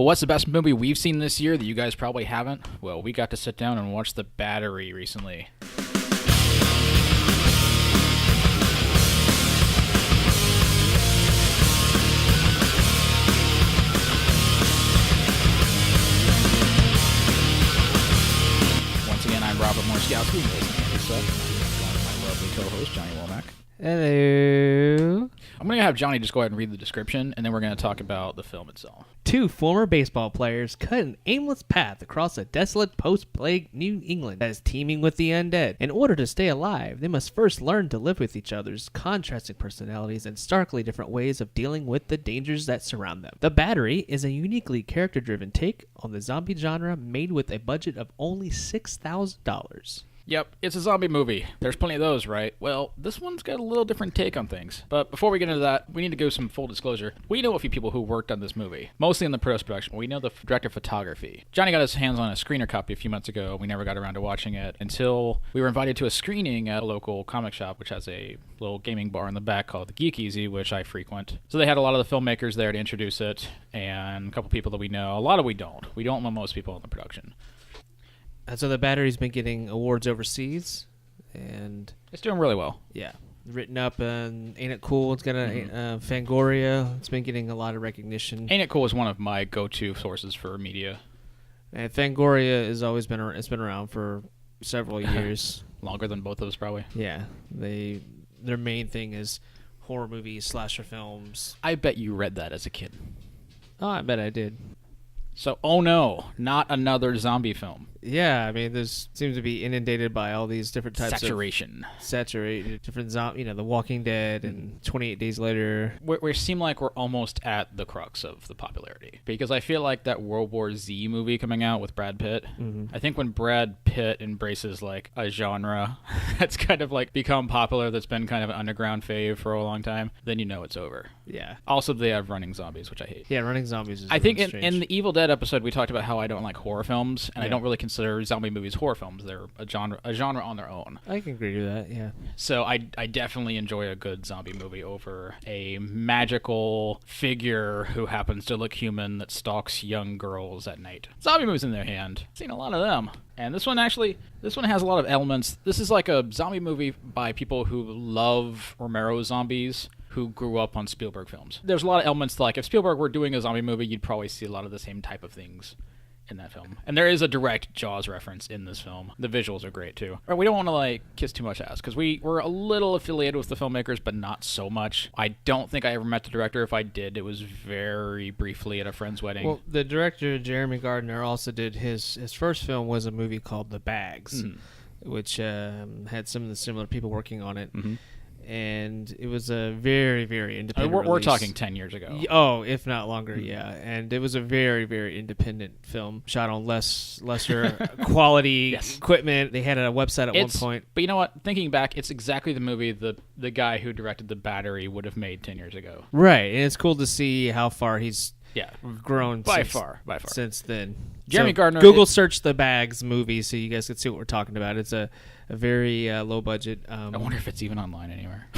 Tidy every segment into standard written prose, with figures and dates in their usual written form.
Well, what's the best movie we've seen this year that you guys probably haven't? Well, we got to sit down and watch The Battery recently. Once again, I'm Robert Morskowski. I'm joined by my lovely co-host, Johnny Womack. Hello. I'm going to have Johnny just go ahead and read the description, and then we're going to talk about the film itself. Two former baseball players cut an aimless path across a desolate post-plague New England that is teeming with the undead. In order to stay alive, they must first learn to live with each other's contrasting personalities and starkly different ways of dealing with the dangers that surround them. The Battery is a uniquely character-driven take on the zombie genre made with a budget of only $6,000. Yep, it's a zombie movie. There's plenty of those, right? Well, this one's got a little different take on things. But before we get into that, we need to go some full disclosure. We know a few people who worked on this movie, mostly in the post-production. We know the director of photography. Johnny got his hands on a screener copy a few months ago. We never got around to watching it until we were invited to a screening at a local comic shop, which has a little gaming bar in the back called the Geek Easy, which I frequent. So they had a lot of the filmmakers there to introduce it, and a couple people that we know. A lot of we don't. We don't know most people in the production. So the Battery's been getting awards overseas, and It's doing really well. yeah, written up and Ain't It Cool? It's got a Fangoria. It's been getting a lot of recognition. Ain't It Cool is one of my go-to sources for media. And Fangoria has always been it's been around for several years. Longer than both of us, probably. Yeah, their main thing is horror movies, slasher films. I bet you read that as a kid. Oh, I bet I did. So, oh no, not another zombie film. Yeah, I mean, there's seems to be inundated by all these different types Saturation. of saturated different The Walking Dead and 28 Days Later. We seem like we're almost at the crux of the popularity. Because I feel like that World War Z movie coming out with Brad Pitt, I think when Brad Pitt embraces like a genre that's kind of like become popular, that's been kind of an underground fave for a long time, then you know it's over. Yeah. Also, they have Running Zombies, which I hate. Yeah, Running Zombies is I think really in the Evil Dead episode, we talked about how I don't like horror films, and I Yeah. don't really consider zombie movies horror films. They're a genre on their own. I can agree with that, yeah. So I definitely enjoy a good zombie movie over a magical figure who happens to look human that stalks young girls at night. Zombie movies in their hand. Seen a lot of them. And this one has a lot of elements. This is like a zombie movie by people who love Romero zombies, who grew up on Spielberg films. There's a lot of elements like if Spielberg were doing a zombie movie, you'd probably see a lot of the same type of things in that film. And there is a direct Jaws reference in this film. The visuals are great too. We don't want to like kiss too much ass because we're a little affiliated with the filmmakers, but not so much. I don't think I ever met the director. If I did, it was very briefly at a friend's wedding. Well, the director, Jeremy Gardner, also did his first film was a movie called The Bags, which had some of the similar people working on it. And it was a very, very independent we're release. talking 10 years ago. Oh, if not longer, yeah. And it was a very, very independent film, shot on lesser quality equipment. They had a website at one point. But you know what? Thinking back, it's exactly the movie the guy who directed The Battery would have made 10 years ago. Right, and it's cool to see how far he's grown by since, far since then. Jeremy Gardner. Google search The Bags movie so you guys can see what we're talking about. It's a very low budget. I wonder if it's even online anywhere.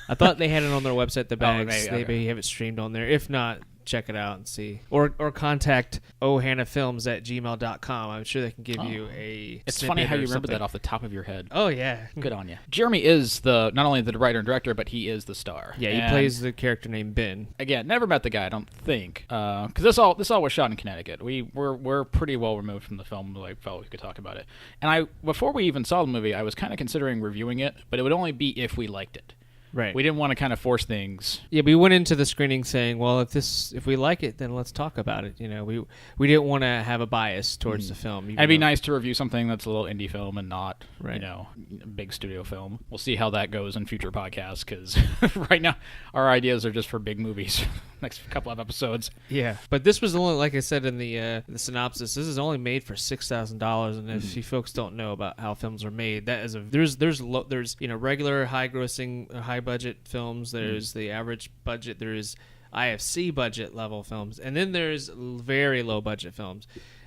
I thought they had it on their website, The Bags. maybe, They may have it streamed on there. If not, check it out and see. Or contact ohannafilms@gmail.com. I'm sure they can give you a It's snippet funny how or you remember something. that off the top of your head. Oh, yeah. Good on you. Jeremy is not only the writer and director, but he is the star. Yeah, he And plays the character named Ben. Again, never met the guy, I don't think, because this all was shot in Connecticut. We're pretty well removed from the film, like felt we could talk about it. And before we even saw the movie, I was kind of considering reviewing it, but it would only be if we liked it. Right. We didn't want to kind of force things. Yeah, we went into the screening saying, well, if we like it, then let's talk about it. You know, we didn't want to have a bice towards the film. It'd be nice to review something that's a little indie film and not, Right. big studio film. We'll see how that goes in future podcasts, because right now our ideas are just for big movies. Next couple of episodes. Yeah, but this was only, like I said in the synopsis, this is only made for $6,000, and if you folks don't know about how films are made, that is there's regular high grossing, high budget films. There's the average budget. There's IFC budget level films, and then there's very low budget films.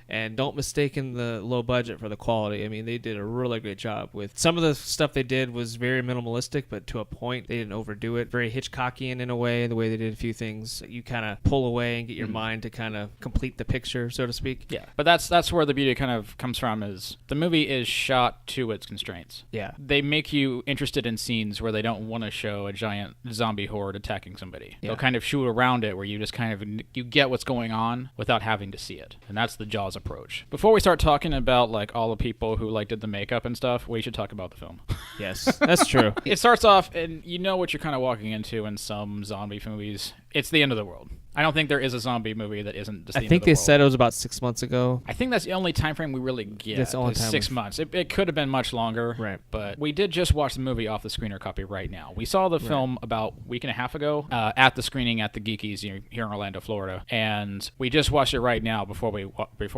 And don't mistaken the low budget for the quality. I mean, they did a really great job with some of the stuff they did was very minimalistic, but to a point. They didn't overdo it. Very Hitchcockian in a way, the way they did a few things. You kind of pull away and get your mind to kind of complete the picture, so to speak. Yeah, but that's where the beauty kind of comes from is the movie is shot to its constraints. Yeah. They make you interested in scenes where they don't want to show a giant zombie horde attacking somebody. They'll kind of shoot around it where you just kind of you get what's going on without having to see it. And that's the Jaws approach. Before we start talking about like all the people who like did the makeup and stuff, we should talk about the film. Yes, that's true. It starts off and you know what you're kind of walking into in some zombie movies. It's the end of the world. I don't think there is a zombie movie that isn't just the I end think of the they world. said it was about 6 months ago. I think that's the only time frame we really get. That's the only time 6 months. It could have been much longer. Right. But we did just watch the movie off the screener copy right now. We saw the film about a week and a half ago at the screening at the Geekies here in Orlando, Florida, and we just watched it right now before we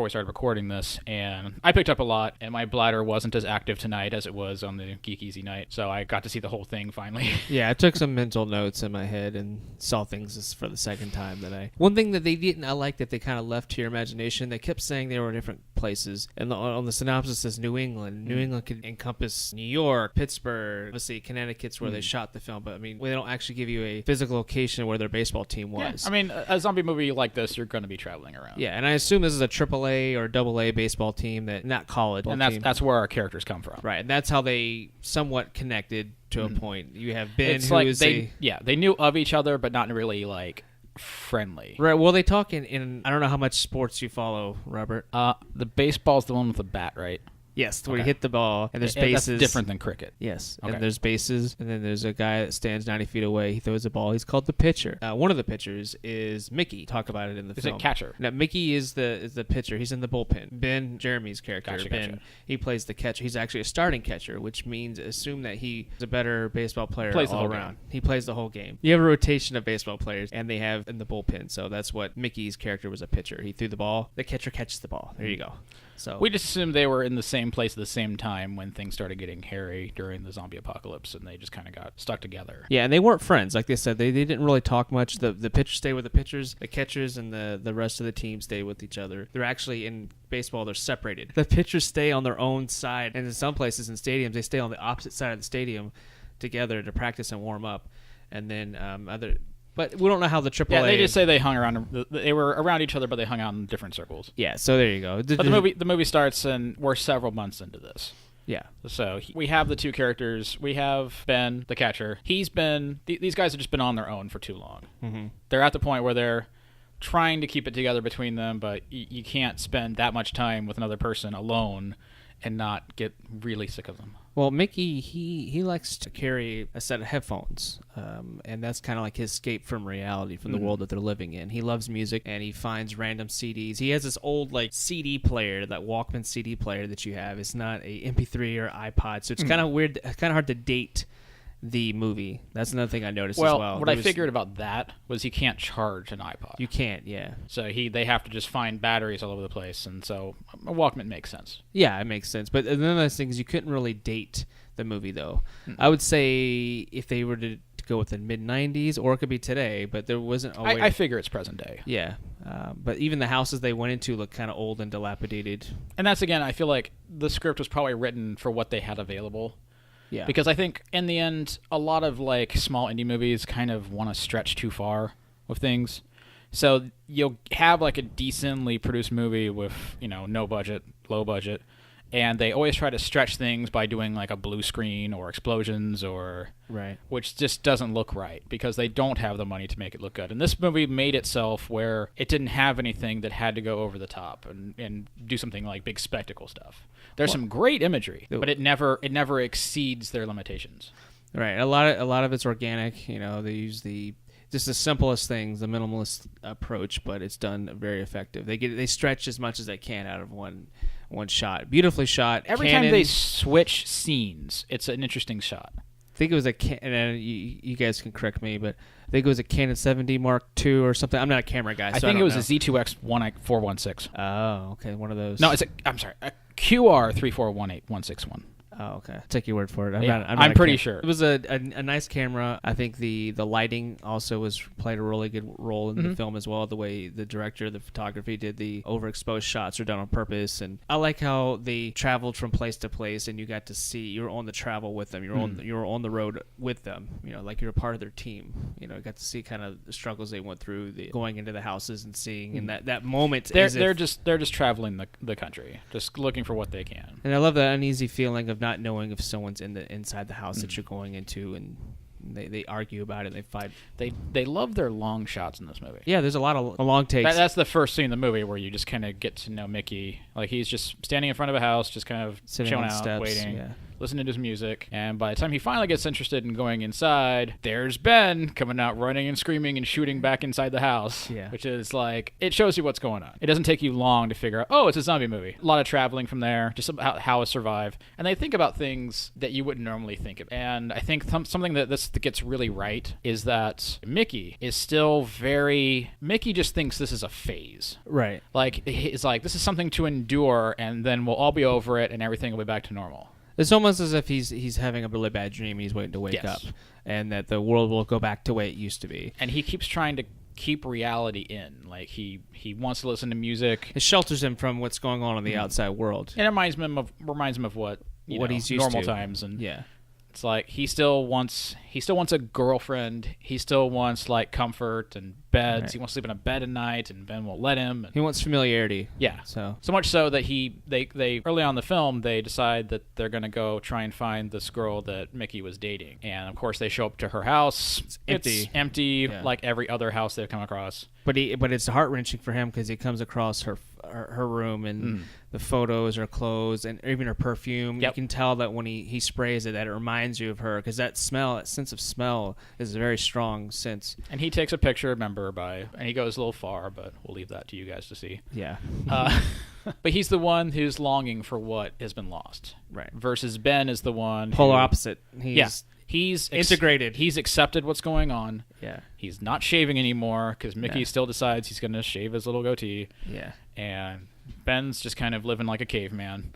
started recording this. And I picked up a lot, and my bladder wasn't as active tonight as it was on the Geekies night, so I got to see the whole thing finally. Yeah, I took some mental notes in my head and saw things for the second time that I. One thing that they didn't, I like that they kind of left to your imagination. They kept saying they were in different places, and on the synopsis says New England. New England could encompass New York, Pittsburgh, obviously Connecticut's where they shot the film, but I mean, they don't actually give you a physical location where their baseball team was. Yeah, I mean, a zombie movie like this, you're going to be traveling around. Yeah, and I assume this is a AAA or AA baseball team that not college. And team. that's where our characters come from. Right, and that's how they somewhat connected to a point. You have Ben, It's who like is they knew of each other, but not really like friendly. right. Well, they talk in I don't know how much sports you follow, Robert. The baseball's the one with the bat, right? Yes, where you Okay. hit the ball and there's Yeah, bases. That's different than cricket. Yes, Okay. and there's bases, and then there's a guy that stands 90 feet away. He throws the ball. He's called the pitcher. One of the pitchers is Mickey. Talk about it in the Is film. it catcher? Now, Mickey is the pitcher. He's in the bullpen. Ben, Jeremy's character, Gotcha, Ben, gotcha. he plays the catcher. He's actually a starting catcher, which means assume that he is a better baseball player Plays the all whole around. game. He plays the whole game. You have a rotation of baseball players, and they have in the bullpen. So that's what Mickey's character was, a pitcher. He threw the ball. The catcher catches the ball. There you go. So We just assumed they were in the same place at the same time when things started getting hairy during the zombie apocalypse, and they just kind of got stuck together. yeah, and they weren't friends. Like they said, they didn't really talk much. The pitchers stay with the pitchers, the catchers, and the rest of the team stay with each other. They're actually in baseball, they're separated. The pitchers stay on their own side, and in some places in stadiums, they stay on the opposite side of the stadium together to practice and warm up. And then but we don't know how the AAA. Yeah, they just say they hung around. They were around each other, but they hung out in different circles. Yeah, so there you go. But the movie starts, and we're several months into this. Yeah. So we have the two characters. We have Ben, the catcher. He's been these guys have just been on their own for too long. Mm-hmm. They're at the point where they're trying to keep it together between them, but you can't spend that much time with another person alone and not get really sick of them. Well, Mickey, he likes to carry a set of headphones, and that's kind of like his escape from reality, from the world that they're living in. He loves music, and he finds random CDs. He has this old like CD player, that Walkman CD player that you have. It's not a MP3 or iPod, so it's kind of weird, kind of hard to date the movie. That's another thing I noticed as well. What I figured about that was he can't charge an iPod. You can't, yeah. So they have to just find batteries all over the place, and so a Walkman makes sense. Yeah, it makes sense. But none of those things, you couldn't really date the movie, though. I would say if they were to go with the mid-'90s, or it could be today, but there wasn't a way. I figure it's present day. Yeah, but even the houses they went into look kind of old and dilapidated. And that's, again, I feel like the script was probably written for what they had available. Yeah. Because I think in the end, a lot of like small indie movies kind of want to stretch too far with things. So you'll have like a decently produced movie with, no budget, low budget, and they always try to stretch things by doing like a blue screen or explosions or Right. which just doesn't look right because they don't have the money to make it look good. And this movie made itself where it didn't have anything that had to go over the top and do something like big spectacle stuff. There's some great imagery, but it never exceeds their limitations. Right. A lot of it's organic. They use just the simplest things, the minimalist approach, but it's done very effective. They stretch as much as they can out of one shot. Beautifully shot. Every time they switch scenes, it's an interesting shot. I think it was and you guys can correct me, but I think it was a Canon 7D Mark II or something. I'm not a camera guy, so I think it was know. a Z2X 416. Oh, okay, one of those. No, I'm sorry, a QR 3418161. Oh, okay. Take your word for it. I'm pretty sure. It was a nice camera. I think the lighting also played a really good role in the film as well. The way the director, the photography did the overexposed shots are done on purpose. And I like how they traveled from place to place and you got to see, you're on the travel with them. You're on the road with them. You know, like you're a part of their team. You know, you got to see kind of the struggles they went through, going into the houses and seeing, and that moment. They're just traveling the country, just looking for what they can. And I love that uneasy feeling of not knowing if someone's inside the house that you're going into, and they argue about it. They fight. They love their long shots in this movie. Yeah, there's a lot of long takes. That's the first scene in the movie where you just kind of get to know Mickey. Like he's just standing in front of a house, just kind of sitting chilling on out, steps, waiting. Yeah. Listening to his music, and by the time he finally gets interested in going inside, there's Ben coming out running and screaming and shooting back inside the house. Yeah. Which is like, it shows you what's going on. It doesn't take you long to figure out, oh, it's a zombie movie. A lot of traveling from there, just about how to survive. And they think about things that you wouldn't normally think of. And I think something that this gets really right is that Mickey is still Mickey just thinks this is a phase. Right. Like, it's like, this is something to endure, and then we'll all be over it, and everything will be back to normal. It's almost as if he's having a really bad dream and he's waiting to wake up, and that the world will go back to the way it used to be. And he keeps trying to keep reality in. Like, he wants to listen to music. It shelters him from what's going on in the outside world. And it reminds him of what he's used normal to. times. And yeah. It's like he still wants a girlfriend. He still wants like comfort and beds. Right. He wants to sleep in a bed at night, and Ben won't let him. He wants familiarity. Yeah. So much so that they early on in the film they decide that they're gonna go try and find this girl that Mickey was dating, and of course they show up to her house. It's empty, like every other house they've come across. But it's heart-wrenching for him because he comes across her room and the photos, her clothes, and even her perfume. Yep. You can tell that when he sprays it, that it reminds you of her, because that sense of smell is a very strong sense. And he takes a picture, remember, and he goes a little far, but we'll leave that to you guys to see. Yeah. But he's the one who's longing for what has been lost. Right. Versus Ben is the one polar opposite. He's integrated. He's accepted what's going on. Yeah. He's not shaving anymore because Mickey still decides he's going to shave his little goatee. Yeah. And Ben's just kind of living like a caveman.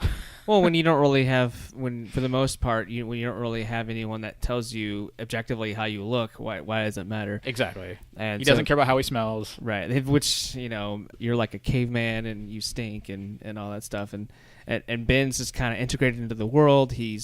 Well, when you don't really have, for the most part, when you don't really have anyone that tells you objectively how you look, why does it matter? Exactly. And he doesn't care about how he smells. Right. Which, you're like a caveman and you stink and all that stuff. And Ben's just kind of integrated into the world. He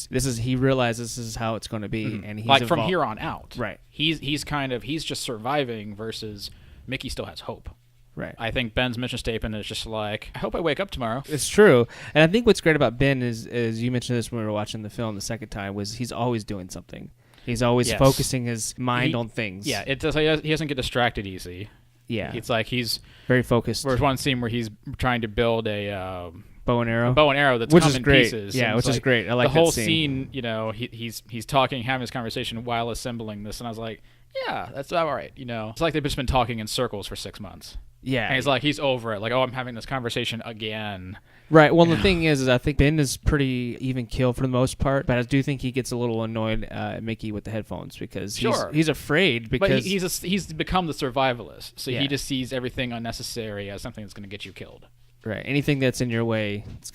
realizes this is how it's going to be, and he's from here on out. Right. He's just surviving versus Mickey still has hope. Right. I think Ben's mission statement is just like, I hope I wake up tomorrow. It's true. And I think what's great about Ben is you mentioned this when we were watching the film the second time, was he's always doing something. He's always focusing his mind on things. Yeah, it does. He doesn't get distracted easy. Yeah. It's like he's very focused. There's one scene where he's trying to build a bow and arrow. A bow and arrow that's which come is in great. pieces. Yeah, which is great. I like the whole that scene. He's talking, having this conversation while assembling this, and I was like, yeah, that's about right. It's like they've just been talking in circles for 6 months. Yeah. And he's over it. Like, oh, I'm having this conversation again. Right. Well, the thing is I think Ben is pretty even keel for the most part, but I do think he gets a little annoyed at Mickey with the headphones because he's afraid. Because but he's become the survivalist, so he just sees everything unnecessary as something that's going to get you killed. Right. Anything that's in your way, it's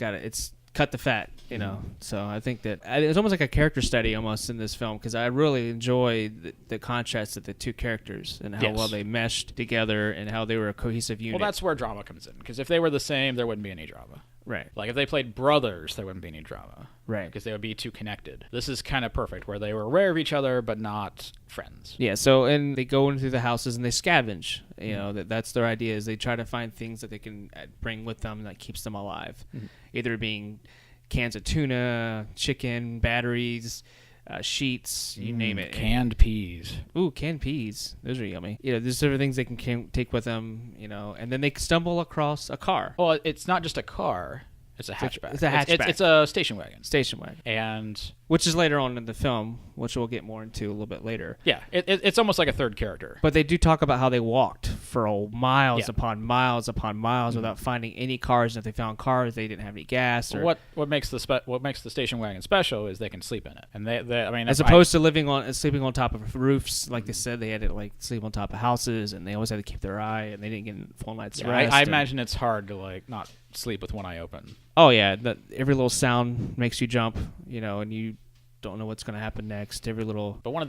cut the fat, So I think that it's almost like a character study almost in this film, because I really enjoy the contrast of the two characters and how well they meshed together and how they were a cohesive unit. Well, that's where drama comes in, because if they were the same, there wouldn't be any drama. Right. Like if they played brothers, there wouldn't be any drama. Right. Because they would be too connected. This is kind of perfect, where they were aware of each other but not friends. Yeah. So and they go into the houses and they scavenge. That's their idea, is they try to find things that they can bring with them that keeps them alive, either being cans of tuna, chicken, batteries, sheets, you name it. Canned peas. Ooh, canned peas. Those are yummy. There's sort of things they can take with them, and then they stumble across a car. Well, it's not just a car. It's a hatchback. It's a hatchback. It's a station wagon. Station wagon. And which is later on in the film, which we'll get more into a little bit later. Yeah, it's almost like a third character. But they do talk about how they walked for miles upon miles upon miles without finding any cars. And if they found cars, they didn't have any gas. Or what makes the station wagon special is they can sleep in it, and as opposed to sleeping on top of roofs, like they said, they had to sleep on top of houses, and they always had to keep their eye, and they didn't get full night's rest. I imagine it's hard to not sleep with one eye open. Oh yeah, every little sound makes you jump, and you don't know what's going to happen next. Every little But one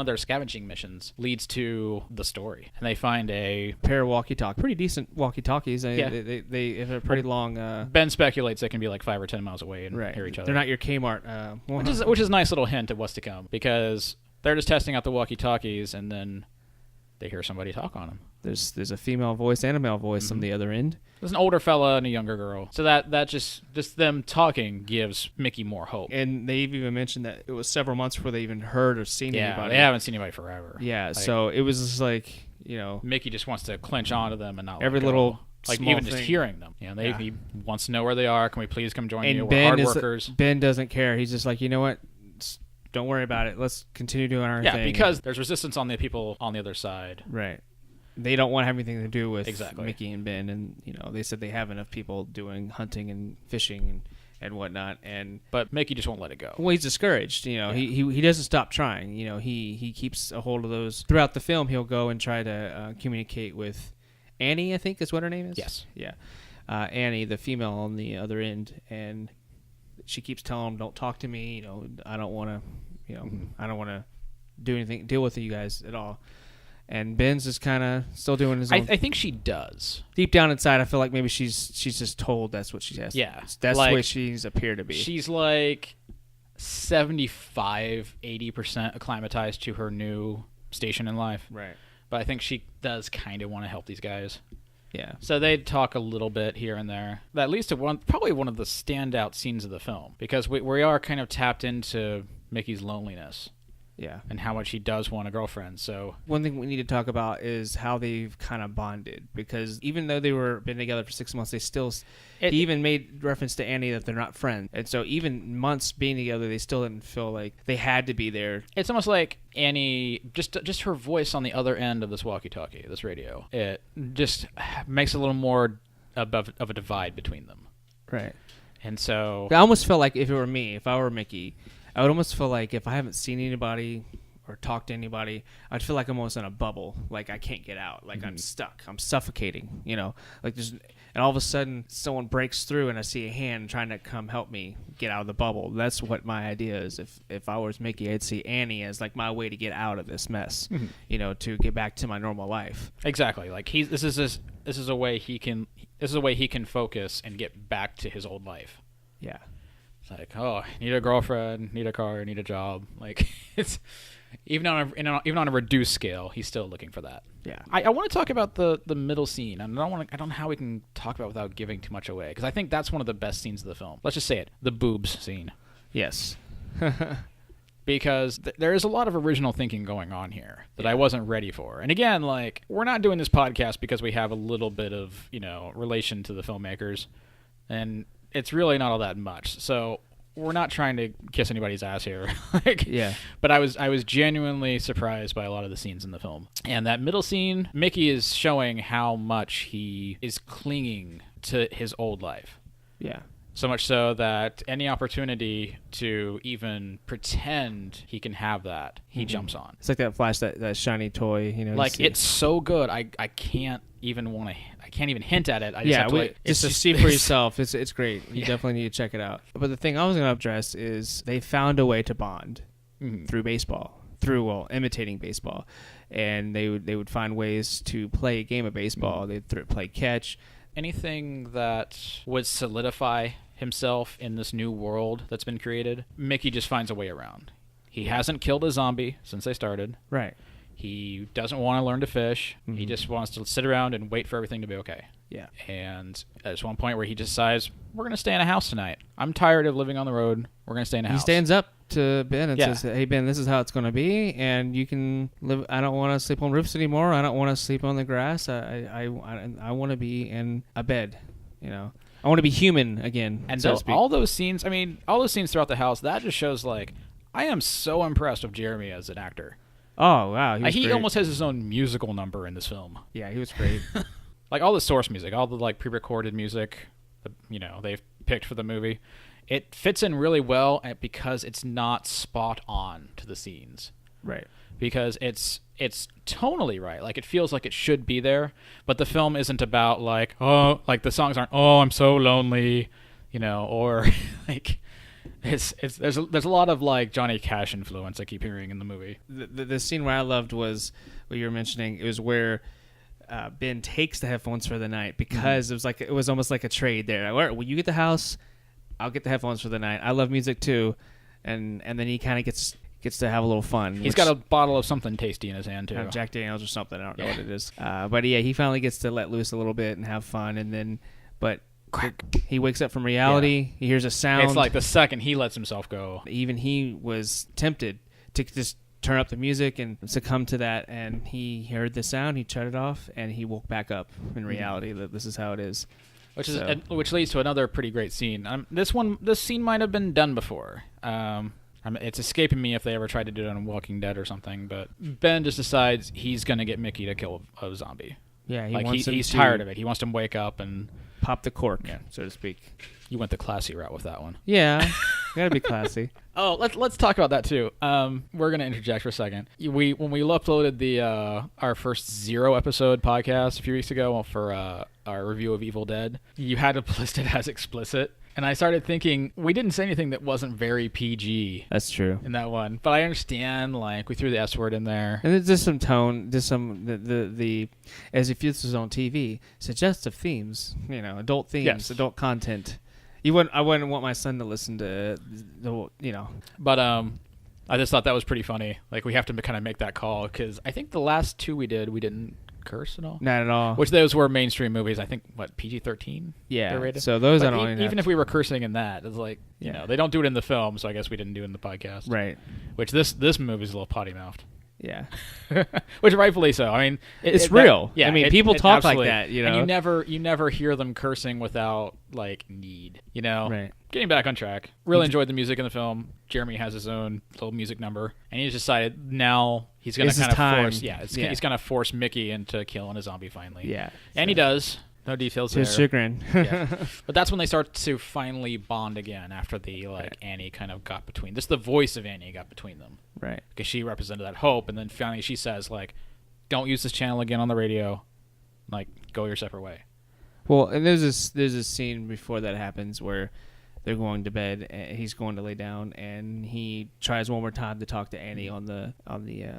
of their scavenging missions leads to the story, and they find a pair of walkie-talkies, pretty decent walkie-talkies. Yeah. They have a pretty long. Ben speculates they can be like 5 or 10 miles away and Right. hear each other. They're not your Kmart. which is a nice little hint of what's to come, because they're just testing out the walkie-talkies, and then they hear somebody talk on them. There's a female voice and a male voice on the other end. There's an older fella and a younger girl, so that just them talking gives Mickey more hope. And they've even mentioned that it was several months before they even heard or seen Yeah, anybody. they haven't seen anybody forever. Yeah, Like, so it was just like, Mickey just wants to clinch onto them and not every let go. little like small even just thing. hearing them. Yeah. He wants to know where they are. Can we please come join you? And We're hard workers. Ben doesn't care. He's just like, you know what? Don't worry about it. Let's continue doing our thing. Yeah, because there's resistance on the people on the other side. Right. They don't want to have anything to do with Exactly. Mickey and Ben, and they said they have enough people doing hunting and fishing and whatnot. And But Mickey just won't let it go. well, he's discouraged. He doesn't stop trying. He keeps a hold of those throughout the film. He'll go and try to communicate with Annie, I think is what her name is. Yes. Yeah, Annie, the female on the other end, and she keeps telling him, "Don't talk to me. I don't want to. I don't want to deal with you guys at all." And Ben's just kind of still doing his own. I think she does. Deep down inside, I feel like maybe she's just told that's what she has. Yeah. That's Like, the way she's appeared to be. She's like 75-80% acclimatized to her new station in life. right. But I think she does kind of want to help these guys. Yeah. So they talk a little bit here and there. That leads to probably one of the standout scenes of the film, because we are kind of tapped into Mickey's loneliness Yeah. and how much he does want a girlfriend. So One thing we need to talk about is how they've kind of bonded, because even though they were been together for 6 months, they still. He even made reference to Annie that they're not friends, and so even months being together, they still didn't feel like they had to be there. it's almost like Annie, just her voice on the other end of this walkie-talkie, this radio, it just makes a little more of a divide between them. Right. And so I almost felt like if it were me, if I were Mickey, I would almost feel like if I haven't seen anybody or talked to anybody, I'd feel like I'm almost in a bubble, like I can't get out, like I'm stuck, I'm suffocating, like there's, and all of a sudden someone breaks through and I see a hand trying to come help me get out of the bubble. That's what my idea is. If I was Mickey, I'd see Annie as like my way to get out of this mess, to get back to my normal life. exactly, like this is a way he can focus and get back to his old life. Yeah. It's like, oh, need a girlfriend, need a car, need a job. Like it's even on a reduced scale, he's still looking for that. Yeah. I want to talk about the middle scene, and I don't know how we can talk about it without giving too much away, because I think that's one of the best scenes of the film. Let's just say it, the boobs scene, Yes. because there is a lot of original thinking going on here that I wasn't ready for. And again, like, we're not doing this podcast because we have a little bit of relation to the filmmakers, and it's really not all that much. So we're not trying to kiss anybody's ass here. Yeah. But I was genuinely surprised by a lot of the scenes in the film. And that middle scene, Mickey is showing how much he is clinging to his old life. Yeah. So much so that any opportunity to even pretend he can have that, he jumps on. It's like that Flash, that shiny toy, Like, it's so good, I can't even hint at it. I just Yeah, have to, like, just it's see for yourself. It's great. You Yeah. definitely need to check it out. But the thing I was going to address is they found a way to bond through baseball, through imitating baseball, and they would find ways to play a game of baseball. They'd play catch. Anything that would solidify himself in this new world that's been created, Mickey just finds a way around. He hasn't killed a zombie since they started. Right. He doesn't want to learn to fish. He just wants to sit around and wait for everything to be okay. Yeah. And there's one point where he decides, we're going to stay in a house tonight. I'm tired of living on the road. We're going to stay in a He house. stands up to Ben and Yeah. says, "Hey Ben, this is how it's going to be, and you can live. I don't want to sleep on roofs anymore. I don't want to sleep on the grass. I want to be in a bed. I want to be human again." And so to so speak. all those scenes throughout the house, that just shows, like, I am so impressed with Jeremy as an actor. Oh wow, he was He great. almost has his own musical number in this film. Yeah, he was great. Like, all the source music, all the, like, pre-recorded music, they've picked for the movie, it fits in really well because it's not spot on to the scenes. Right. Because it's tonally right. Like, it feels like it should be there, but the film isn't about, like, oh, like, the songs aren't, oh, I'm so lonely. you know, or like there's a lot of like Johnny Cash influence I keep hearing in the movie. The scene where I loved was what you were mentioning. It was where Ben takes the headphones for the night because it was almost like a trade there. When you get the house, I'll get the headphones for the night. I love music too, and then he kind of gets to have a little fun. He's got a bottle of something tasty in his hand too, Jack Daniels or something. I don't know what it is, but yeah, he finally gets to let loose a little bit and have fun, and then crack. He wakes up from reality. Yeah. He hears a sound. It's like the second he lets himself go. Even he was tempted to just turn up the music and succumb to that, and he heard the sound, he shut it off, and he woke back up in reality that this is how it is. Which leads to another pretty great scene. This scene might have been done before. It's escaping me if they ever tried to do it on Walking Dead or something, but Ben just decides he's going to get Mickey to kill a zombie. Yeah, he's tired of it. He wants him to wake up and pop the cork, so to speak. You went the classy route with that one. Yeah, gotta be classy. Oh, let's talk about that too. We're gonna interject for a second. When we uploaded the our first 0 episode podcast a few weeks ago for our review of Evil Dead, you had it listed as explicit, and I started thinking we didn't say anything that wasn't very PG. That's true in that one, but I understand like we threw the S word in there, and there's just some tone, just some the as if this was on TV, suggestive themes, adult themes, yes. Adult content. I wouldn't want my son to listen to But I just thought that was pretty funny. Like we have to kind of make that call because I think the last 2 we didn't curse at all. Not at all. Which those were mainstream movies. I think PG-13. Yeah. So those I don't even if we were cursing in that, it's like they don't do it in the film, so I guess we didn't do it in the podcast. Right. Which this movie is a little potty mouthed. Yeah. Which rightfully so. I mean, it's real. People talk like that, And you never hear them cursing without like need, Right. Getting back on track. Really enjoyed the music in the film. Jeremy has his own little music number, and he's decided now he's going to kind of force. He's going to force Mickey into killing a zombie finally. Yeah. And he does. No details there. His chagrin. Yeah. But that's when they start to finally bond again after the Annie kind of got between. This the voice of Annie got between them. Right. Because she represented that hope, and then finally she says like, "Don't use this channel again on the radio. Like, go your separate way." Well, and there's this scene before that happens where they're going to bed and he's going to lay down and he tries one more time to talk to Annie on the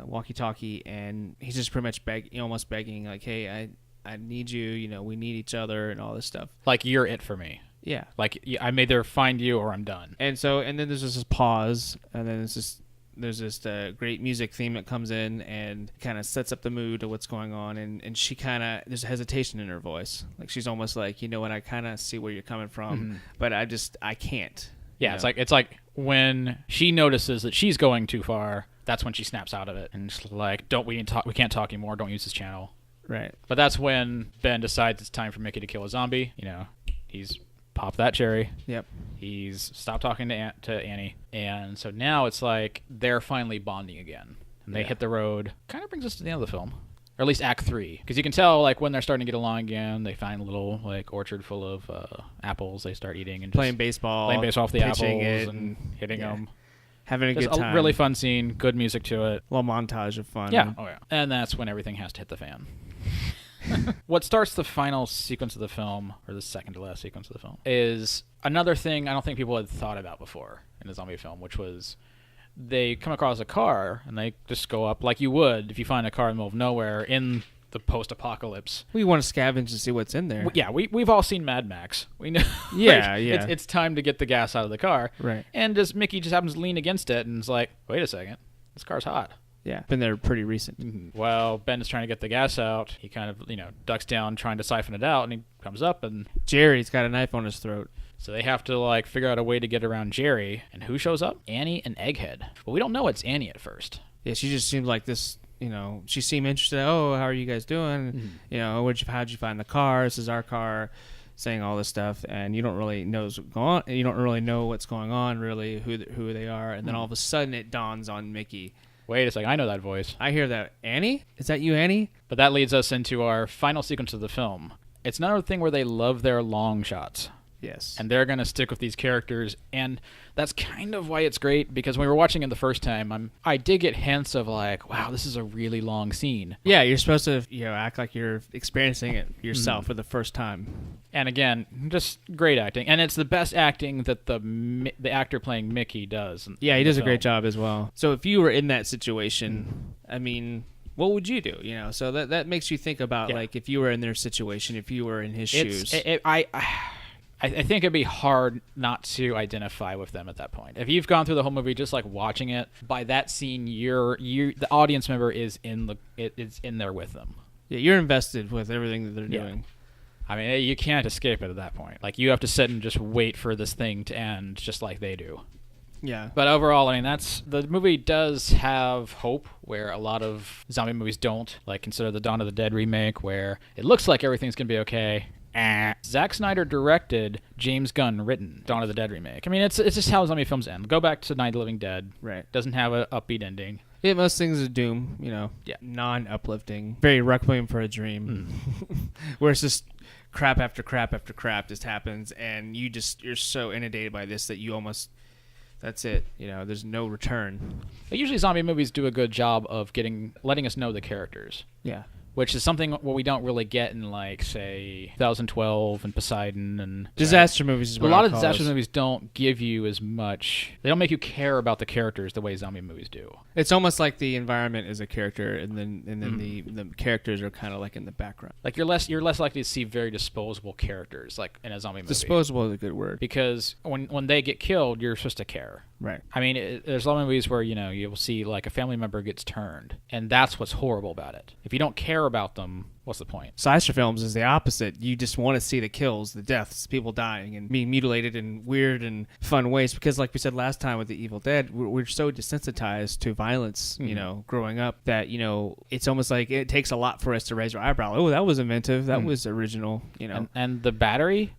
walkie-talkie, and he's just pretty much almost begging like, "Hey, I need you, we need each other," and all this stuff. Like, you're it for me. Yeah. Like, I'm either find you or I'm done. And then there's this pause, and then there's this great music theme that comes in and kind of sets up the mood of what's going on, and she kind of, there's hesitation in her voice. Like, she's almost like, and I kind of see where you're coming from, but I can't. Yeah, it's like when she notices that she's going too far, that's when she snaps out of it. And it's like, we can't talk anymore, don't use this channel. Right. But that's when Ben decides it's time for Mickey to kill a zombie. He's popped that cherry. Yep. He's stopped talking to Annie. And so now it's like they're finally bonding again. And they hit the road. Kind of brings us to the end of the film. Or at least Act 3. Because you can tell like when they're starting to get along again, they find a little like orchard full of apples they start eating. And playing baseball off the apples and hitting them. Having a good time. A really fun scene. Good music to it. A little montage of fun. Yeah. Oh, yeah. And that's when everything has to hit the fan. What starts the final sequence of the film, or the second to last sequence of the film, is another thing I don't think people had thought about before in a zombie film, which was they come across a car and they just go up like you would if you find a car in the middle of nowhere in the post-apocalypse. We want to scavenge to see what's in there. Yeah, we've all seen Mad Max. We know. Yeah, It's time to get the gas out of the car. Right. And Mickey just happens to lean against it and is like, wait a second, this car's hot. Yeah, been there pretty recent. Mm-hmm. Well, Ben is trying to get the gas out. He kind of, ducks down trying to siphon it out, and he comes up, and Jerry's got a knife on his throat. So they have to, figure out a way to get around Jerry. And who shows up? Annie and Egghead. But we don't know it's Annie at first. Yeah, she just seemed like this, she seemed interested. Oh, how are you guys doing? Mm-hmm. How'd you find the car? This is our car. Saying all this stuff, and you don't really know what's going on. You don't really know what's going on, really, who they are. And then all of a sudden it dawns on Mickey. Wait a second, I know that voice. I hear that. Annie? Is that you, Annie? But that leads us into our final sequence of the film. It's another thing where they love their long shots. Yes. And they're going to stick with these characters, and that's kind of why it's great, because when we were watching it the first time, I did get hints of like, wow, this is a really long scene. Yeah, you're supposed to act like you're experiencing it yourself for the first time. And again, just great acting, and it's the best acting that the actor playing Mickey does. Yeah, he does a great job as well. So if you were in that situation, I mean, what would you do? So that makes you think about like if you were in their situation, if you were in his shoes. I think it'd be hard not to identify with them at that point. If you've gone through the whole movie just like watching it, by that scene, the audience member is in there with them. Yeah, you're invested with everything that they're doing. I mean, you can't escape it at that point. Like, you have to sit and just wait for this thing to end just like they do. Yeah. But overall, I mean, the movie does have hope where a lot of zombie movies don't. Like, consider the Dawn of the Dead remake, where it looks like everything's going to be okay. Zack Snyder directed, James Gunn written Dawn of the Dead remake. I mean, it's just how zombie films end. Go back to Night of the Living Dead. Right. Doesn't have an upbeat ending. Yeah, most things are doom, non-uplifting. Very Requiem for a Dream. Where it's just crap after crap after crap just happens, and you're so inundated by this that you almost... That's it. There's no return. But usually zombie movies do a good job of letting us know the characters. Yeah. Which is something what we don't really get in, like, say, 2012 and Poseidon and... Disaster movies is what a lot of disaster movies don't give you as much... They don't make you care about the characters the way zombie movies do. It's almost like the environment is a character, and then the characters are kind of like in the background. Like, you're less likely to see very disposable characters, like, in a zombie movie. Disposable is a good word. Because when they get killed, you're supposed to care. Right. I mean, there's a lot of movies where, you'll see, like, a family member gets turned, and that's what's horrible about it. If you don't care about them, what's the point? Slasher films is the opposite. You just want to see the kills, the deaths, people dying and being mutilated in weird and fun ways, because like we said last time with The Evil Dead, we're so desensitized to violence, growing up, that, it's almost like it takes a lot for us to raise our eyebrow. Oh, that was inventive. That was original, And The Battery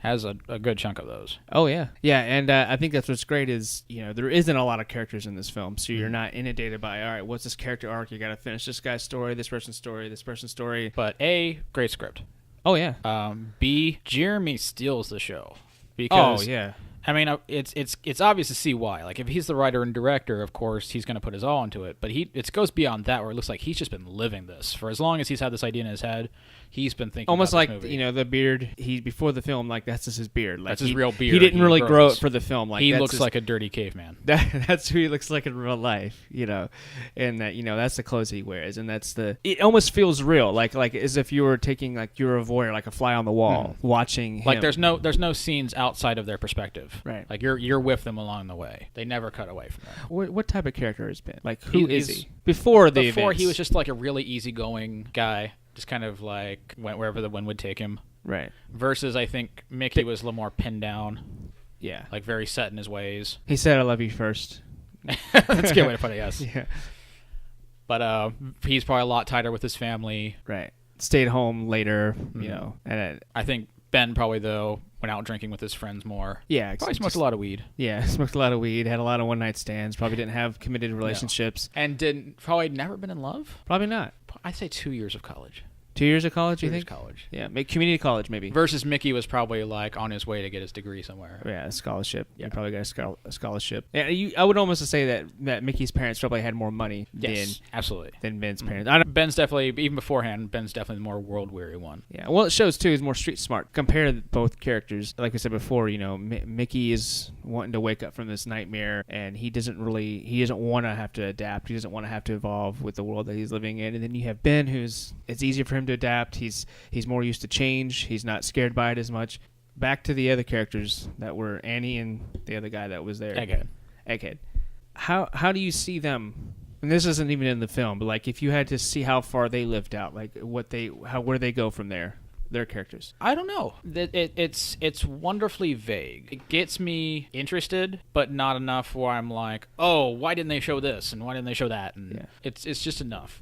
has a good chunk of those. Oh, yeah. Yeah, and I think that's what's great is, there isn't a lot of characters in this film, so you're not inundated by, all right, what's this character arc? You got to finish this guy's story, this person's story, this person's story. But A, great script. Oh, yeah. B, Jeremy steals the show. Because, oh, yeah. I mean, it's obvious to see why. Like, if he's the writer and director, of course, he's going to put his all into it. But it goes beyond that, where it looks like he's just been living this. For as long as he's had this idea in his head, he's been thinking almost about like, this movie. The beard, before the film, like, that's just his beard. Like, that's his real beard. He didn't really grow it for the film. Like, he looks like a dirty caveman. That's who he looks like in real life, and that, that's the clothes he wears. And it almost feels real, like as if you were taking, like, you're a voyeur, like a fly on the wall, watching him. Like, there's no scenes outside of their perspective. Right. Like, you're with them along the way. They never cut away from that. What type of character has Ben? Like, who is he? Before he was just like a really easygoing guy, just kind of like went wherever the wind would take him. Right. Versus, I think Mickey was a little more pinned down. Yeah. Like, very set in his ways. He said, "I love you" first. That's a good way to put it, yes. Yeah. But he's probably a lot tighter with his family. Right. Stayed home later, and I think Ben probably, though, went out drinking with his friends more. Yeah. Probably smoked a lot of weed. Yeah, smoked a lot of weed, had a lot of one-night stands, probably didn't have committed relationships. No. And probably never been in love? Probably not. I'd say 2 years of college. 2 years of college, you think? 2 years of college. Yeah, community college, maybe. Versus Mickey was probably, like, on his way to get his degree somewhere. Yeah, a scholarship. Yeah. He probably got a scholarship. And I would almost say that Mickey's parents probably had more money absolutely. than Ben's parents. Ben's definitely, even beforehand, Ben's definitely the more world-weary one. Yeah, well, it shows, too, he's more street-smart. Compare both characters. Like we said before, Mickey is wanting to wake up from this nightmare, and he doesn't want to have to adapt. He doesn't want to have to evolve with the world that he's living in. And then you have Ben, it's easier for him to adapt. He's more used to change. He's not scared by it as much. Back to the other characters that were Annie and the other guy that was there. Egghead. How do you see them? And this isn't even in the film, but like if you had to see how far they lived out, like where they go from there, their characters. I don't know. It's wonderfully vague. It gets me interested, but not enough where I'm like, oh, why didn't they show this and why didn't they show that? And it's just enough.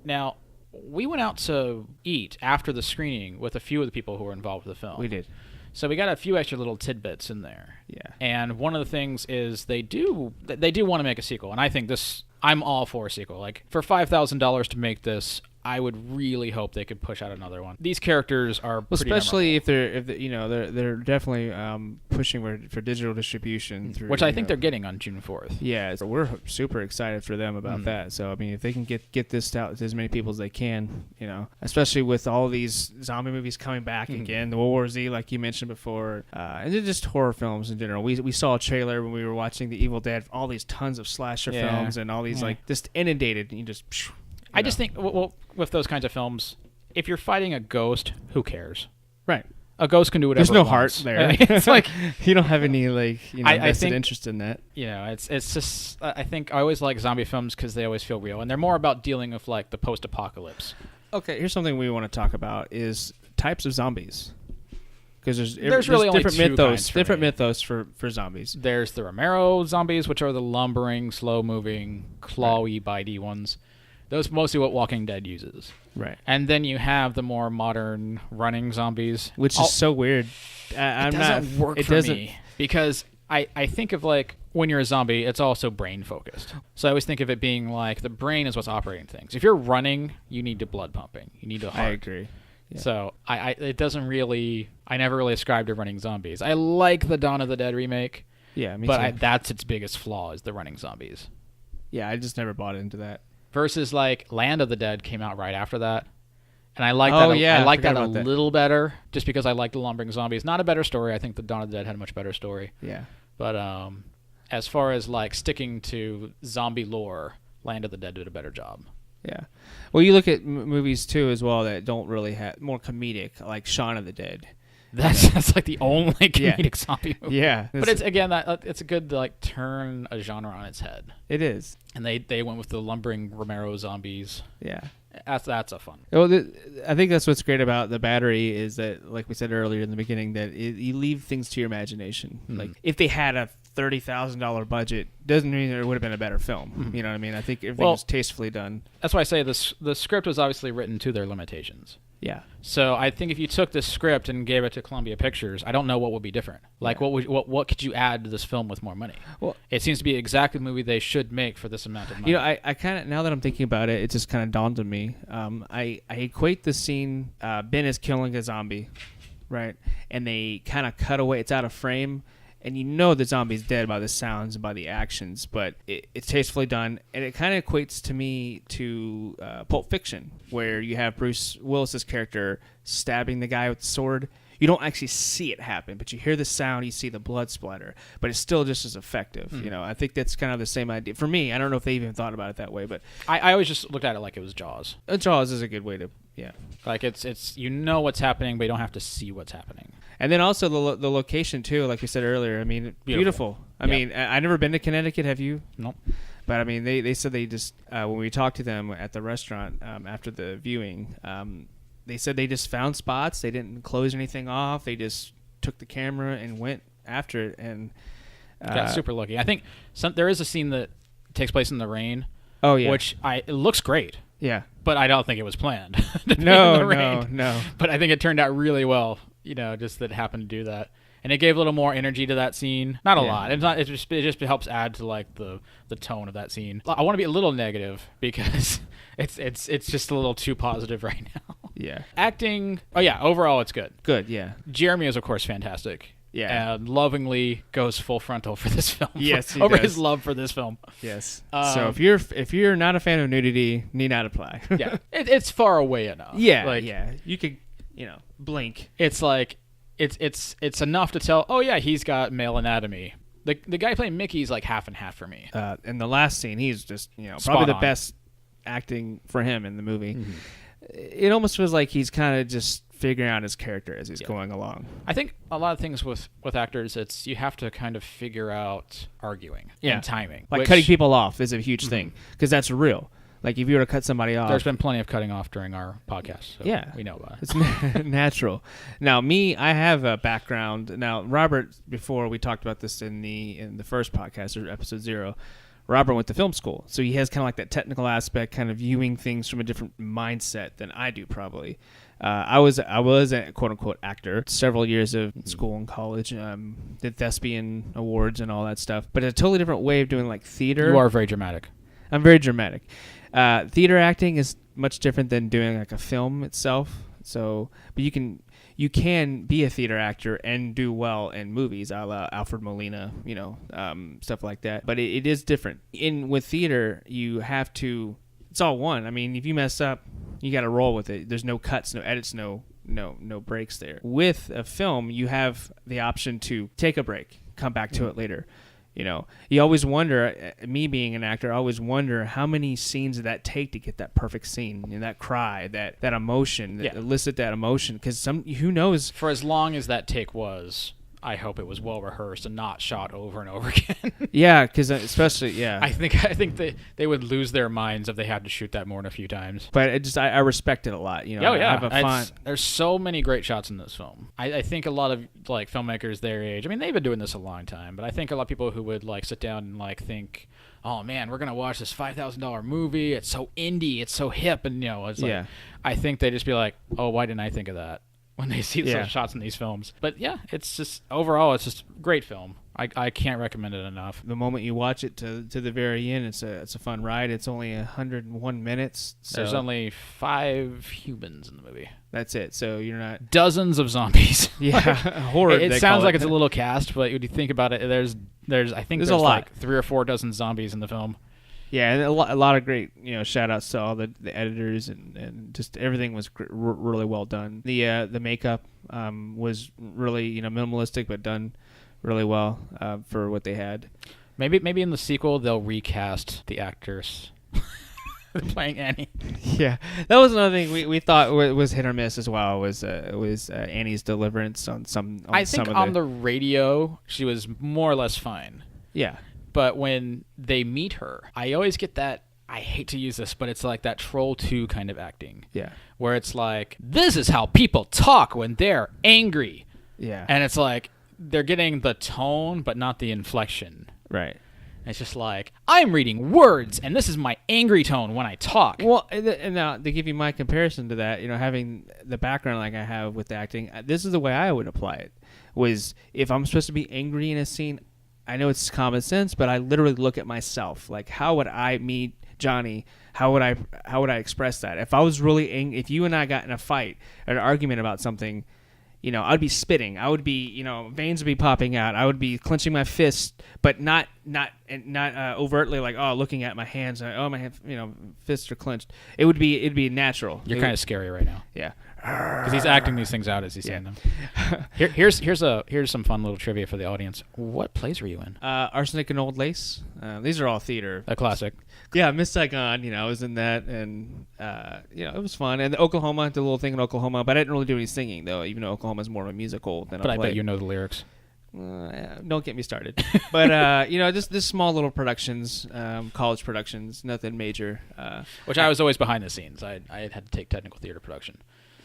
Now, we went out to eat after the screening with a few of the people who were involved with the film. We did. So we got a few extra little tidbits in there. Yeah. And one of the things is they do want to make a sequel, and I think I'm all for a sequel. Like, for $5,000 to make this, I would really hope they could push out another one. These characters are Well, pretty especially memorable. if they're definitely pushing for digital distribution through, Which I think they're getting on June 4th. Yeah, so we're super excited for them about that. So I mean, if they can get this out to as many people as they can, especially with all these zombie movies coming back again, the World War Z, like you mentioned before, and then just horror films in general. We saw a trailer when we were watching The Evil Dead, all these tons of slasher films and all these like just inundated. And you just. I just think, well, with those kinds of films, if you're fighting a ghost, who cares? Right. A ghost can do whatever. There's no it wants. heart there. It's like you don't have any I vested think, interest in that. It's just I think I always like zombie films because they always feel real, and they're more about dealing with like the post-apocalypse. Okay, here's something we want to talk about: is types of zombies. Because there's really only different mythos for zombies. There's the Romero zombies, which are the lumbering, slow-moving, clawy, bitey ones. Those mostly what Walking Dead uses. Right. And then you have the more modern running zombies. Which is so weird. It doesn't work for me. Because I think of like when you're a zombie, it's also brain-focused. So I always think of it being like the brain is what's operating things. If you're running, you need the blood pumping. You need the heart. I agree. Yeah. So it doesn't really... I never really ascribed to running zombies. I like the Dawn of the Dead remake. Yeah, me but too. That's its biggest flaw is the running zombies. Yeah, I just never bought into that. Versus like Land of the Dead came out right after that, and I like that. I like that a little better, just because I like the lumbering zombies. Not a better story. I think the Dawn of the Dead had a much better story. Yeah. But as far as like sticking to zombie lore, Land of the Dead did a better job. Yeah. Well, you look at movies too as well that don't really have more comedic, like Shaun of the Dead. That's like the only comedic zombie movie. Yeah, but it's again it's a good like turn a genre on its head. It is, and they went with the lumbering Romero zombies. Yeah, that's a fun. Well, I think that's what's great about The Battery is that, like we said earlier in the beginning, that you leave things to your imagination. Mm-hmm. Like if they had a $30,000 budget, doesn't mean it would have been a better film. Mm-hmm. You know what I mean? I think everything was tastefully done. That's why I say the script was obviously written to their limitations. Yeah. So I think if you took this script and gave it to Columbia Pictures, I don't know what would be different. Like what could you add to this film with more money? Well, it seems to be exactly the movie they should make for this amount of money. I kind of, now that I'm thinking about it, it just kind of dawned on me. I equate the scene Ben is killing a zombie, right? And they kind of cut away. It's out of frame. And you know the zombie's dead by the sounds and by the actions, but it's tastefully done. And it kind of equates to me to Pulp Fiction, where you have Bruce Willis's character stabbing the guy with the sword. You don't actually see it happen, but you hear the sound, you see the blood splatter, but it's still just as effective. Mm-hmm. You know, I think that's kind of the same idea. For me, I don't know if they even thought about it that way, but... I always just looked at it like it was Jaws. Jaws is a good way to... Yeah. Like, it's you know what's happening, but you don't have to see what's happening. And then also the location, too, like we said earlier. I mean, beautiful. I mean, I've never been to Connecticut. Have you? Nope. But, I mean, they said they just... when we talked to them at the restaurant after the viewing... they said they just found spots. They didn't close anything off. They just took the camera and went after it. And got super lucky. I think there is a scene that takes place in the rain. Oh yeah, which it looks great. Yeah, but I don't think it was planned. No. But I think it turned out really well. You know, just that it happened to do that, and it gave a little more energy to that scene. Not a lot. It's not. It just helps add to like the tone of that scene. I want to be a little negative because it's just a little too positive right now. Yeah. Acting. Oh yeah. Overall, it's good. Good. Yeah. Jeremy is of course fantastic. Yeah. And lovingly goes full frontal for this film. Yes, over his love for this film. Yes. So if you're not a fan of nudity, need not apply. Yeah. It's far away enough. Yeah. Like, yeah. You could, blink. It's like it's enough to tell. Oh yeah, he's got male anatomy. The guy playing Mickey's like half and half for me. In the last scene, he's just probably the best acting for him in the movie. Mm-hmm. It almost feels like he's kind of just figuring out his character as he's going along. I think a lot of things with actors, it's you have to kind of figure out arguing and timing. Like cutting people off is a huge thing because that's real. Like if you were to cut somebody off, there's been plenty of cutting off during our podcast. So we know about it. It's natural. Now, I have a background. Now, Robert, before we talked about this in the first podcast or episode 0. Robert went to film school, so he has kind of like that technical aspect, kind of viewing things from a different mindset than I do probably. I was a quote-unquote actor, several years of school and college, did thespian awards and all that stuff, but a totally different way of doing like theater. You are very dramatic. I'm very dramatic. Theater acting is much different than doing like a film itself. So, but you can be a theater actor and do well in movies, a la Alfred Molina, stuff like that. But it is different. With theater, you have to. It's all one. I mean, if you mess up, you got to roll with it. There's no cuts, no edits, no breaks there. With a film, you have the option to take a break, come back to it later. You always wonder, me being an actor, I always wonder how many scenes did that take to get that perfect scene, that cry, that emotion, that elicit that emotion. Because who knows? For as long as that take was, I hope it was well rehearsed and not shot over and over again. Yeah, because especially, I think they would lose their minds if they had to shoot that more than a few times. But I respect it a lot. I have there's so many great shots in this film. I think a lot of like filmmakers their age, I mean, they've been doing this a long time, but I think a lot of people who would like sit down and like think, oh man, we're gonna watch this $5,000 movie. It's so indie, it's so hip, and it's like, I think they just be like, oh, why didn't I think of that? When they see some shots in these films. But yeah, it's just overall, it's just a great film. I can't recommend it enough. The moment you watch it to the very end, it's a fun ride. It's only 101 minutes. So there's only 5 humans in the movie. That's it. So you're not dozens of zombies. Yeah, horror. It sounds like it's a little cast, but when you think about it, there's I think there's a lot. Like 3 or 4 dozen zombies in the film. Yeah, and a lot of great, shout outs to all the editors and just everything was really well done. The makeup was really minimalistic but done really well for what they had. Maybe in the sequel they'll recast the actors playing Annie. Yeah, that was another thing we thought was hit or miss as well. Was Annie's deliverance on some. I think on the radio she was more or less fine. Yeah. But when they meet her, I always get that, I hate to use this, but it's like that Troll 2 kind of acting. Yeah. Where it's like, this is how people talk when they're angry. Yeah. And it's like, they're getting the tone, but not the inflection. Right. It's just like, I'm reading words, and this is my angry tone when I talk. Well, and now to give you my comparison to that, having the background like I have with acting, this is the way I would apply it. Was if I'm supposed to be angry in a scene, I know it's common sense, but I literally look at myself. Like, how would I meet Johnny? How would I express that? If I was really angry, if you and I got in a fight or an argument about something, I'd be spitting. I would be, veins would be popping out. I would be clenching my fist, but not overtly like, looking at my hands. My fists are clenched. It'd be natural. You're kind of scary right now. Yeah. Because he's acting these things out as he's saying them. Here's some fun little trivia for the audience. What plays were you in? Arsenic and Old Lace. These are all theater. A classic. Yeah, Miss Saigon. I was in that, and it was fun. And Oklahoma, did a little thing in Oklahoma, but I didn't really do any singing though. Even though Oklahoma's more of a musical than. But I bet you know the lyrics. Don't get me started. But just small little productions, college productions, nothing major. Which I was always behind the scenes. I had to take technical theater production.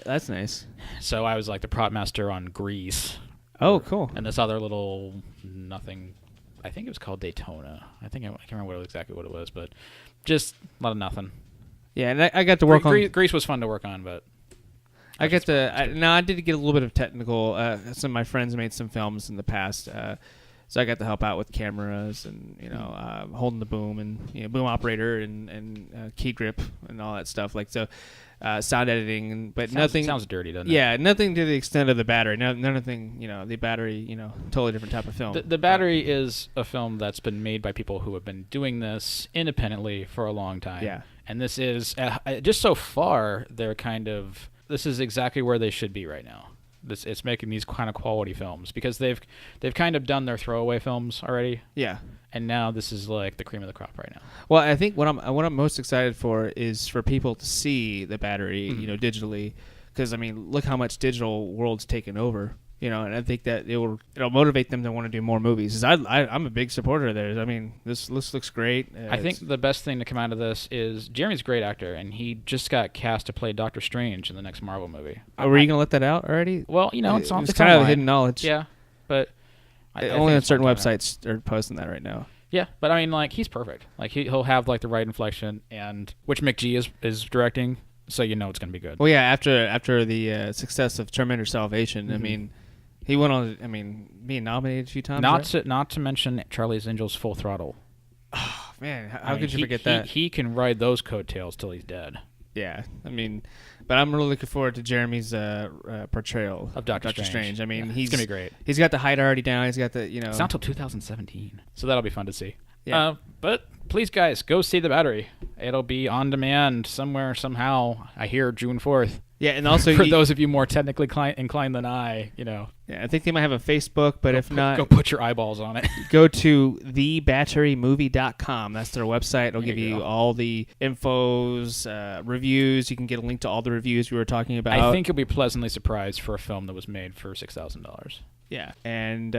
That's nice. So I was like the prop master on Grease. Oh, cool. And this other little nothing, I think it was called Daytona. I can't remember exactly what it was, but just a lot of nothing. Yeah, and I got to work on... Grease was fun to work on, but... I did get a little bit of technical... some of my friends made some films in the past, so I got to help out with cameras and, holding the boom and, boom operator and key grip and all that stuff. Like, so... sound editing, but nothing. Sounds dirty, doesn't it? Yeah, nothing to the extent of the Battery. Nothing. The Battery. Totally different type of film. The Battery is a film that's been made by people who have been doing this independently for a long time. Yeah, and this is just so far. They're this is exactly where they should be right now. It's making these kind of quality films because they've kind of done their throwaway films already. Yeah. And now this is like the cream of the crop right now. Well, I think what I'm most excited for is for people to see the Battery, digitally, because look how much digital world's taken over, and I think that it'll motivate them to want to do more movies. I'm a big supporter of theirs. This looks great. I think the best thing to come out of this is Jeremy's a great actor, and he just got cast to play Doctor Strange in the next Marvel movie. Were you gonna let that out already? Well, it's kind of hidden knowledge. Yeah, but. Only on certain websites are posting that right now. Yeah, but he's perfect. Like he'll have like the right inflection, and which McG is directing, so it's gonna be good. Well, yeah, after the success of Terminator Salvation, he went on. Being nominated a few times. Not to mention Charlie's Angels Full Throttle. Oh man, how could you forget that? He can ride those coattails till he's dead. Yeah, I mean, but I'm really looking forward to Jeremy's portrayal Of Doctor Strange. I mean, Yeah, he's it's gonna be great. He's got the height already down. He's got the It's not till 2017, so that'll be fun to see. Yeah. But please, guys, go see The Battery. It'll be on demand somewhere, somehow. I hear June 4th. Yeah, and also For those of you more technically inclined than I, yeah, I think they might have a Facebook, but if not, go put your eyeballs on it. go to thebatterymovie.com. That's their website. It'll give you all the infos, reviews. You can get a link to all the reviews we were talking about. I think you'll be pleasantly surprised for a film that was made for $6,000. Yeah, and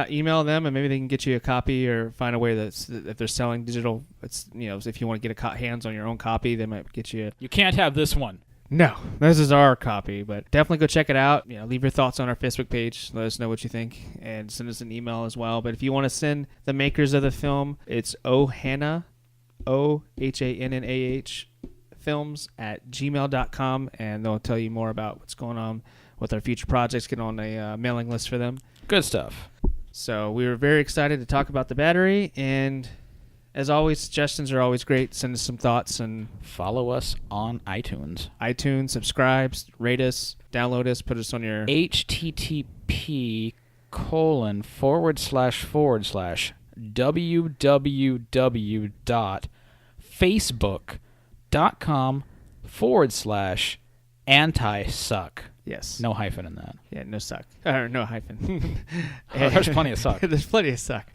email them, and maybe they can get you a copy, or find a way that if they're selling digital, it's if you want to get hands on your own copy, they might get you. You can't have this one. No, this is our copy, but definitely go check it out. Leave your thoughts on our Facebook page. Let us know what you think, and send us an email as well. But if you want to send the makers of the film, it's Ohannah, OHANNAH films @gmail.com, and they'll tell you more about what's going on with our future projects. Get on a mailing list for them. Good stuff. So we were very excited to talk about The Battery, and as always, suggestions are always great. Send us some thoughts, and follow us on iTunes. Subscribe, rate us, download us, put us on your http://www.facebook.com/anti-suck. Yes. No hyphen in that. Yeah, no suck. Or no hyphen. There's plenty of suck. There's plenty of suck.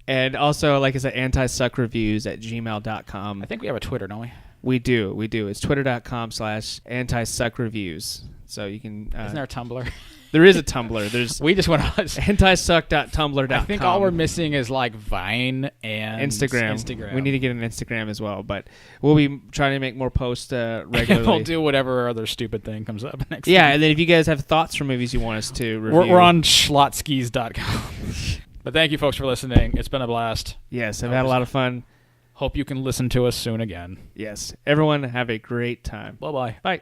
And also, like I said, anti-suckreviews@gmail.com. I think we have a Twitter, don't we? We do. It's twitter.com/anti-suckreviews. So you can... Isn't there a Tumblr? There is a Tumblr. We just went on anti-suck.tumblr.com. I think all we're missing is like Vine and Instagram. We need to get an Instagram as well, but we'll be trying to make more posts regularly. We'll do whatever other stupid thing comes up next. Yeah, time. And then if you guys have thoughts for movies you want us to review, we're on schlotzskis.com. But thank you, folks, for listening. It's been a blast. Yes, I've had a lot of fun. Hope you can listen to us soon again. Yes. Everyone have a great time. Bye-bye. Bye.